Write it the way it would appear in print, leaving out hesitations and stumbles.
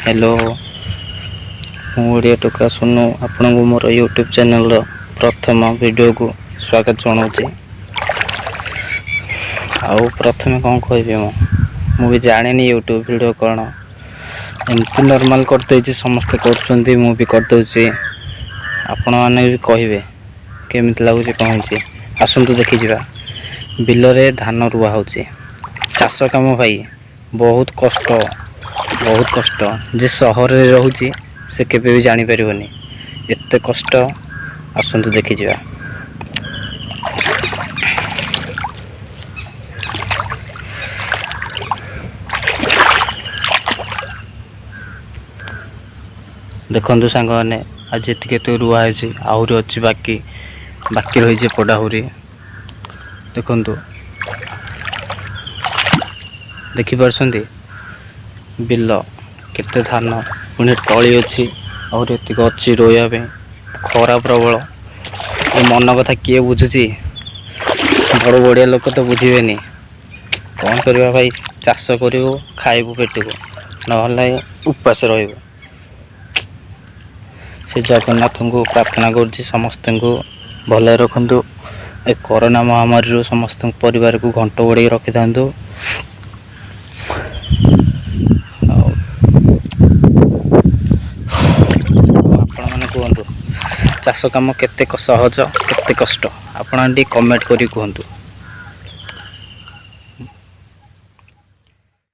Hello ମୁଁ ଓଡ଼ିଆ ଟୋକା ସୁନୁ ଆପଣଙ୍କୁ ମୋର ୟୁଟ୍ୟୁବ୍ ଚ୍ୟାନେଲର ପ୍ରଥମ ଭିଡ଼ିଓକୁ ସ୍ୱାଗତ ଜଣାଉଛି। ଆଉ ପ୍ରଥମେ କ'ଣ କହିବି ମୁଁ ବି ଜାଣିନି ୟୁଟ୍ୟୁବ୍ ଭିଡ଼ିଓ କ'ଣ, ଏମିତି ନର୍ମାଲ୍ କରିଦେଇଛି, ସମସ୍ତେ କରୁଛନ୍ତି ମୁଁ ବି କରିଦେଉଛି। ଆପଣମାନେ ବି କହିବେ କେମିତି ଲାଗୁଛି କ'ଣ ହେଇଛି। ଆସନ୍ତୁ ଦେଖିଯିବା। ବିଲରେ ଧାନ ରୁଆ ହେଉଛି। ଚାଷ କାମ ଭାଇ ବହୁତ କଷ୍ଟ, ଯେ ସହରରେ ରହୁଛି ସେ କେବେ ବି ଜାଣିପାରିବନି ଏତେ କଷ୍ଟ। ଆସନ୍ତୁ ଦେଖିଯିବା। ଦେଖନ୍ତୁ ସାଙ୍ଗମାନେ, ଆଜି ଏତିକି ଏତେ ରୁଆ ହେଇଛି, ଆହୁରି ଅଛି ବାକି ରହିଛି ଏପଟେ ଆହୁରି। ଦେଖନ୍ତୁ, ଦେଖିପାରୁଛନ୍ତି ବିଲ କେତେ ଧାନ, ପୁଣି ତଳି ଅଛି, ଆହୁରି ଏତିକି ଅଛି ରୋଇବା ପାଇଁ। ଖରା ପ୍ରବଳ, ଏ ମନ କଥା କିଏ ବୁଝୁଛି? ବଡ଼ ବଡ଼ିଆ ଲୋକ ତ ବୁଝିବେନି। କ'ଣ କରିବା ଭାଇ, ଚାଷ କରିବୁ ଖାଇବୁ ପେଟକୁ, ନହେଲେ ଉପାସ ରହିବୁ। ସେ ଜଗନ୍ନାଥଙ୍କୁ ପ୍ରାର୍ଥନା କରୁଛି ସମସ୍ତଙ୍କୁ ଭଲରେ ରଖନ୍ତୁ। ଏ କରୋନା ମହାମାରୀରୁ ସମସ୍ତଙ୍କ ପରିବାରକୁ ଘଣ୍ଟ ଘୋଡ଼େଇ ରଖିଥାନ୍ତୁ। ଆଉ ଆପଣମାନେ କୁହନ୍ତୁ, ଚାଷ କାମ କେତେ ସହଜ କେତେ କଷ୍ଟ, ଆପଣ ଟିକେ କମେଣ୍ଟ କରି କୁହନ୍ତୁ।